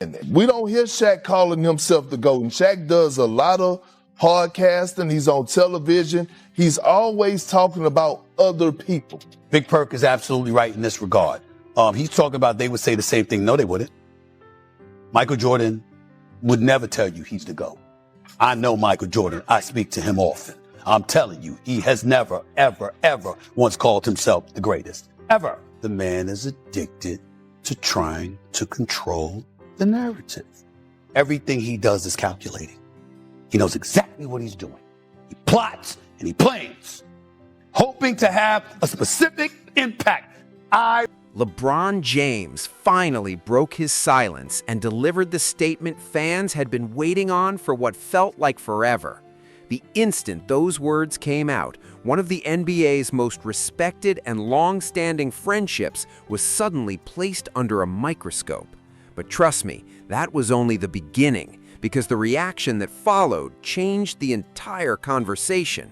We don't hear Shaq calling himself the GOAT. And Shaq does a lot of podcasting. He's on television. He's always talking about other people. Big Perk is absolutely right in this regard. He's talking about they would say the same thing. No, they wouldn't. Michael Jordan would never tell you he's the GOAT. I know Michael Jordan. I speak to him often. I'm telling you, he has never, ever, ever once called himself the greatest. Ever. The man is addicted to trying to control the narrative. Everything he does is calculating. He knows exactly what he's doing. He plots and he plans, hoping to have a specific impact. LeBron James finally broke his silence and delivered the statement fans had been waiting on for what felt like forever. The instant those words came out, one of the NBA's most respected and long-standing friendships was suddenly placed under a microscope. But trust me, that was only the beginning, because the reaction that followed changed the entire conversation.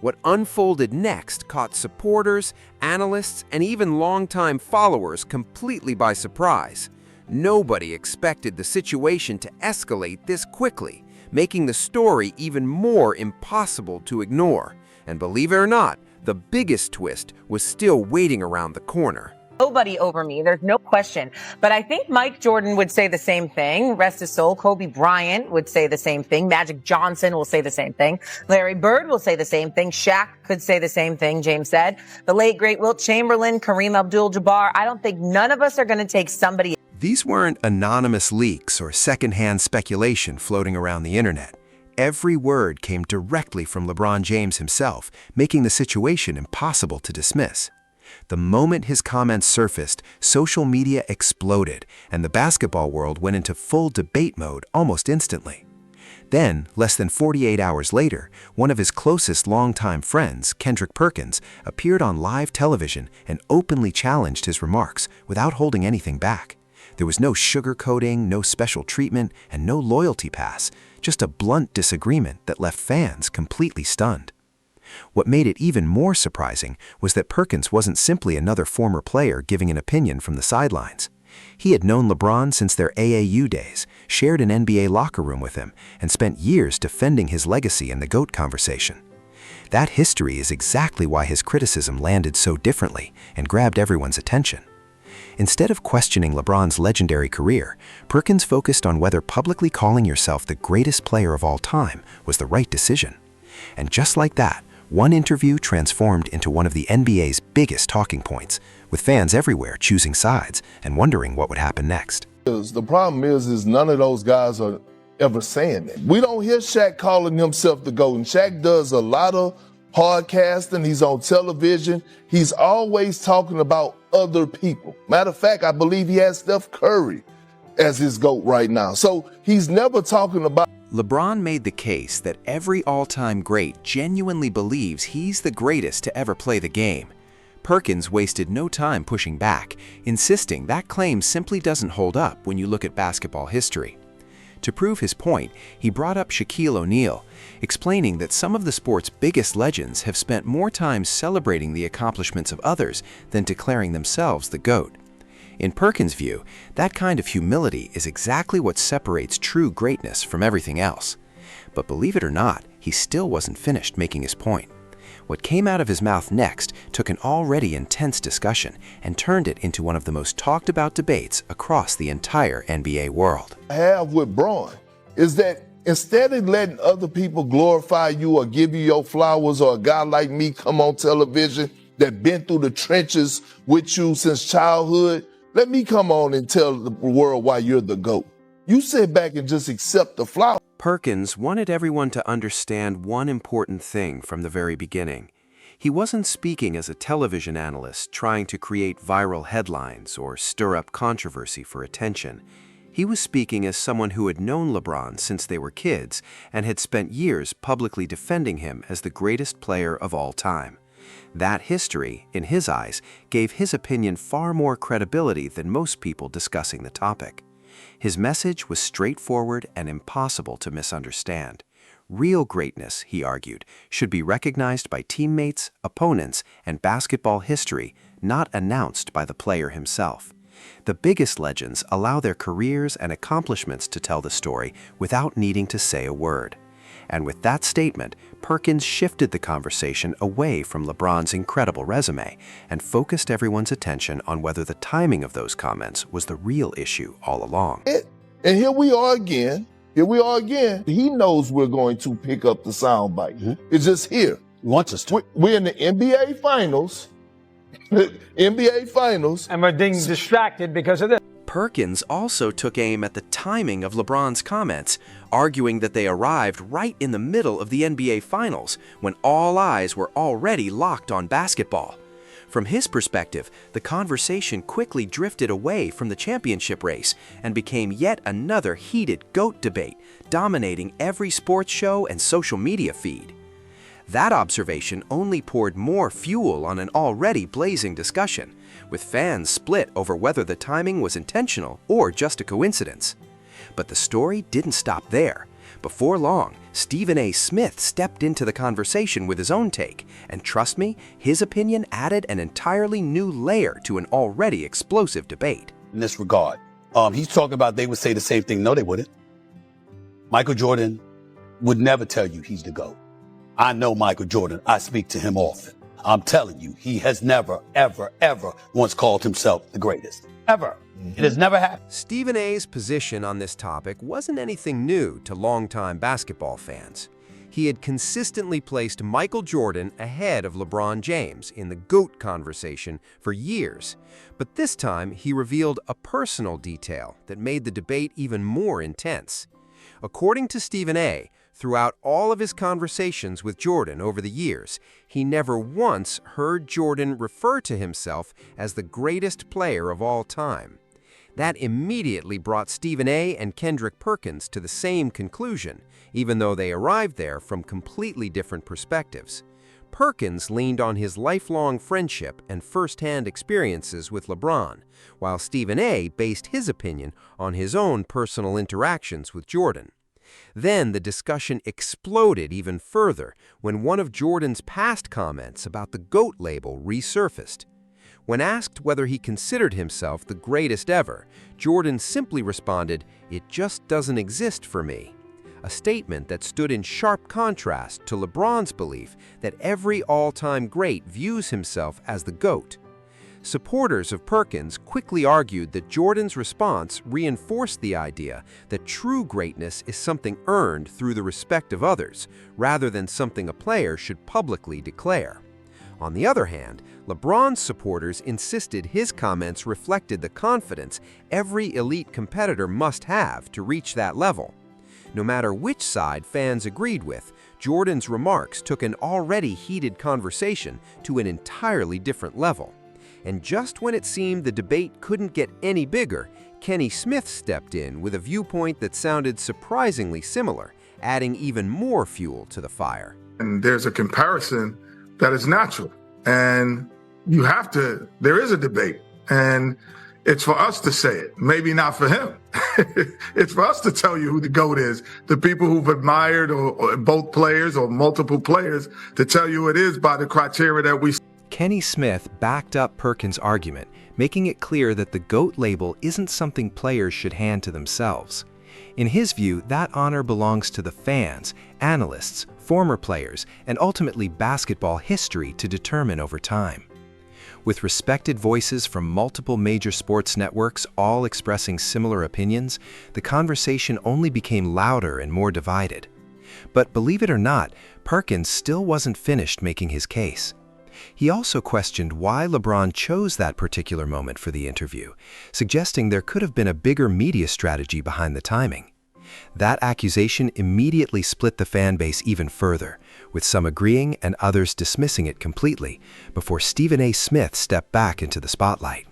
What unfolded next caught supporters, analysts, and even longtime followers completely by surprise. Nobody expected the situation to escalate this quickly, making the story even more impossible to ignore. And believe it or not, the biggest twist was still waiting around the corner. Nobody over me. There's no question. But I think Mike Jordan would say the same thing. Rest his soul. Kobe Bryant would say the same thing. Magic Johnson will say the same thing. Larry Bird will say the same thing. Shaq could say the same thing, James said. The late, great Wilt Chamberlain, Kareem Abdul-Jabbar. I don't think none of us are going to take somebody. These weren't anonymous leaks or secondhand speculation floating around the internet. Every word came directly from LeBron James himself, making the situation impossible to dismiss. The moment his comments surfaced, social media exploded, and the basketball world went into full debate mode almost instantly. Then, less than 48 hours later, one of his closest longtime friends, Kendrick Perkins, appeared on live television and openly challenged his remarks without holding anything back. There was no sugarcoating, no special treatment, and no loyalty pass, just a blunt disagreement that left fans completely stunned. What made it even more surprising was that Perkins wasn't simply another former player giving an opinion from the sidelines. He had known LeBron since their AAU days, shared an NBA locker room with him, and spent years defending his legacy in the GOAT conversation. That history is exactly why his criticism landed so differently and grabbed everyone's attention. Instead of questioning LeBron's legendary career, Perkins focused on whether publicly calling yourself the greatest player of all time was the right decision. And just like that, one interview transformed into one of the NBA's biggest talking points, with fans everywhere choosing sides and wondering what would happen next. The problem is none of those guys are ever saying that. We don't hear Shaq calling himself the GOAT. And Shaq does a lot of podcasting. He's on television. He's always talking about other people. Matter of fact, I believe he has Steph Curry as his GOAT right now. So he's never talking about. LeBron made the case that every all-time great genuinely believes he's the greatest to ever play the game. Perkins wasted no time pushing back, insisting that claim simply doesn't hold up when you look at basketball history. To prove his point, he brought up Shaquille O'Neal, explaining that some of the sport's biggest legends have spent more time celebrating the accomplishments of others than declaring themselves the GOAT. In Perkins' view, that kind of humility is exactly what separates true greatness from everything else. But believe it or not, he still wasn't finished making his point. What came out of his mouth next took an already intense discussion and turned it into one of the most talked about debates across the entire NBA world. I have with Braun is that instead of letting other people glorify you or give you your flowers, or a guy like me come on television that been through the trenches with you since childhood, let me come on and tell the world why you're the GOAT. You sit back and just accept the flower. Perkins wanted everyone to understand one important thing from the very beginning. He wasn't speaking as a television analyst trying to create viral headlines or stir up controversy for attention. He was speaking as someone who had known LeBron since they were kids and had spent years publicly defending him as the greatest player of all time. That history, in his eyes, gave his opinion far more credibility than most people discussing the topic. His message was straightforward and impossible to misunderstand. Real greatness, he argued, should be recognized by teammates, opponents, and basketball history, not announced by the player himself. The biggest legends allow their careers and accomplishments to tell the story without needing to say a word. And with that statement, Perkins shifted the conversation away from LeBron's incredible resume and focused everyone's attention on whether the timing of those comments was the real issue all along. And here we are again. He knows we're going to pick up the soundbite. It's just here. He wants us to. We're in the NBA Finals. And we're being distracted because of this. Perkins also took aim at the timing of LeBron's comments, arguing that they arrived right in the middle of the NBA Finals, when all eyes were already locked on basketball. From his perspective, the conversation quickly drifted away from the championship race and became yet another heated GOAT debate, dominating every sports show and social media feed. That observation only poured more fuel on an already blazing discussion, with fans split over whether the timing was intentional or just a coincidence. But the story didn't stop there. Before long, Stephen A. Smith stepped into the conversation with his own take, and trust me, his opinion added an entirely new layer to an already explosive debate. In this regard, he's talking about they would say the same thing. No, they wouldn't. Michael Jordan would never tell you he's the GOAT. I know Michael Jordan. I speak to him often. I'm telling you, he has never, ever, ever once called himself the greatest. Ever. It has never happened. Stephen A.'s position on this topic wasn't anything new to longtime basketball fans. He had consistently placed Michael Jordan ahead of LeBron James in the GOAT conversation for years. But this time, he revealed a personal detail that made the debate even more intense. According to Stephen A., throughout all of his conversations with Jordan over the years, he never once heard Jordan refer to himself as the greatest player of all time. That immediately brought Stephen A. and Kendrick Perkins to the same conclusion, even though they arrived there from completely different perspectives. Perkins leaned on his lifelong friendship and first-hand experiences with LeBron, while Stephen A. based his opinion on his own personal interactions with Jordan. Then the discussion exploded even further when one of Jordan's past comments about the GOAT label resurfaced. When asked whether he considered himself the greatest ever, Jordan simply responded, "It just doesn't exist for me," a statement that stood in sharp contrast to LeBron's belief that every all-time great views himself as the GOAT. Supporters of Perkins quickly argued that Jordan's response reinforced the idea that true greatness is something earned through the respect of others, rather than something a player should publicly declare. On the other hand, LeBron's supporters insisted his comments reflected the confidence every elite competitor must have to reach that level. No matter which side fans agreed with, Jordan's remarks took an already heated conversation to an entirely different level. And just when it seemed the debate couldn't get any bigger, Kenny Smith stepped in with a viewpoint that sounded surprisingly similar, adding even more fuel to the fire. And there's a comparison that is natural. And there is a debate. And it's for us to say it, maybe not for him. It's for us to tell you who the GOAT is, the people who've admired or both players or multiple players, to tell you it is by the criteria that we. Kenny Smith backed up Perkins' argument, making it clear that the GOAT label isn't something players should hand to themselves. In his view, that honor belongs to the fans, analysts, former players, and ultimately basketball history to determine over time. With respected voices from multiple major sports networks all expressing similar opinions, the conversation only became louder and more divided. But believe it or not, Perkins still wasn't finished making his case. He also questioned why LeBron chose that particular moment for the interview, suggesting there could have been a bigger media strategy behind the timing. That accusation immediately split the fan base even further, with some agreeing and others dismissing it completely, before Stephen A. Smith stepped back into the spotlight.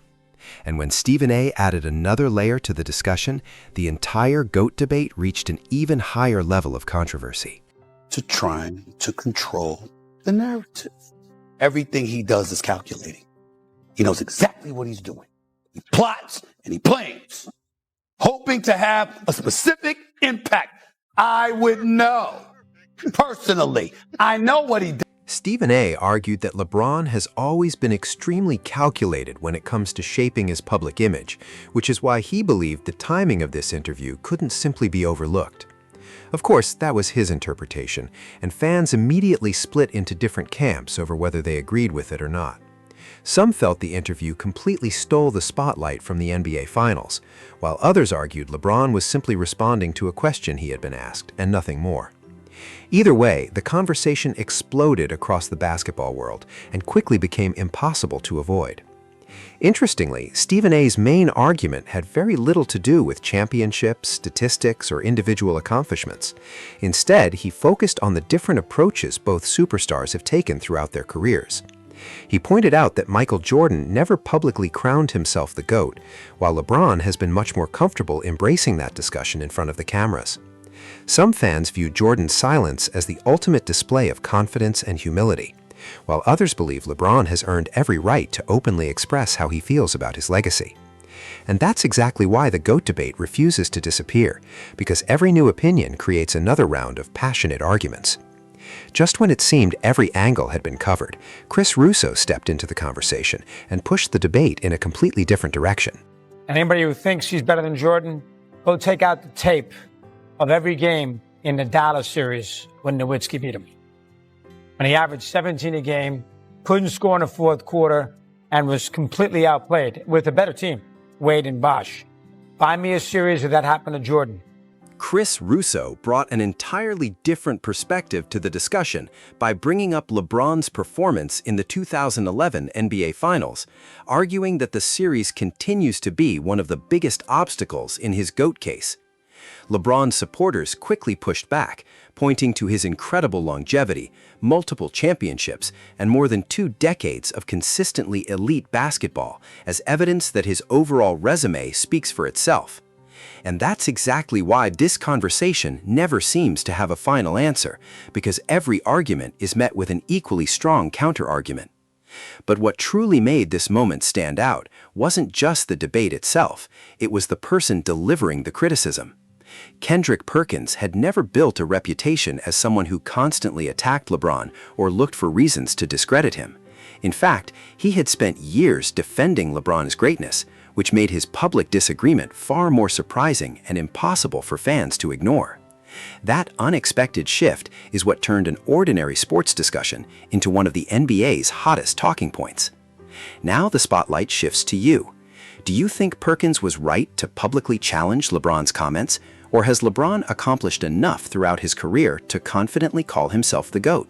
And when Stephen A. added another layer to the discussion, the entire GOAT debate reached an even higher level of controversy. To trying to control the narrative. Everything he does is calculating. He knows exactly what he's doing. He plots and he plans, hoping to have a specific impact. I would know. Personally, I know what he does. Stephen A. argued that LeBron has always been extremely calculated when it comes to shaping his public image, which is why he believed the timing of this interview couldn't simply be overlooked. Of course, that was his interpretation, and fans immediately split into different camps over whether they agreed with it or not. Some felt the interview completely stole the spotlight from the NBA Finals, while others argued LeBron was simply responding to a question he had been asked, and nothing more. Either way, the conversation exploded across the basketball world and quickly became impossible to avoid. Interestingly, Stephen A.'s main argument had very little to do with championships, statistics, or individual accomplishments. Instead, he focused on the different approaches both superstars have taken throughout their careers. He pointed out that Michael Jordan never publicly crowned himself the GOAT, while LeBron has been much more comfortable embracing that discussion in front of the cameras. Some fans view Jordan's silence as the ultimate display of confidence and humility, while others believe LeBron has earned every right to openly express how he feels about his legacy. And that's exactly why the GOAT debate refuses to disappear, because every new opinion creates another round of passionate arguments. Just when it seemed every angle had been covered, Chris Russo stepped into the conversation and pushed the debate in a completely different direction. Anybody who thinks he's better than Jordan, go take out the tape of every game in the Dallas series when Nowitzki beat him. When he averaged 17 a game, couldn't score in the fourth quarter, and was completely outplayed with a better team, Wade and Bosh. Find me a series where that happened to Jordan. Chris Russo brought an entirely different perspective to the discussion by bringing up LeBron's performance in the 2011 NBA Finals, arguing that the series continues to be one of the biggest obstacles in his GOAT case. LeBron's supporters quickly pushed back, pointing to his incredible longevity, multiple championships, and more than 2 decades of consistently elite basketball as evidence that his overall resume speaks for itself. And that's exactly why this conversation never seems to have a final answer, because every argument is met with an equally strong counter-argument. But what truly made this moment stand out wasn't just the debate itself, it was the person delivering the criticism. Kendrick Perkins had never built a reputation as someone who constantly attacked LeBron or looked for reasons to discredit him. In fact, he had spent years defending LeBron's greatness, which made his public disagreement far more surprising and impossible for fans to ignore. That unexpected shift is what turned an ordinary sports discussion into one of the NBA's hottest talking points. Now the spotlight shifts to you. Do you think Perkins was right to publicly challenge LeBron's comments, or has LeBron accomplished enough throughout his career to confidently call himself the GOAT?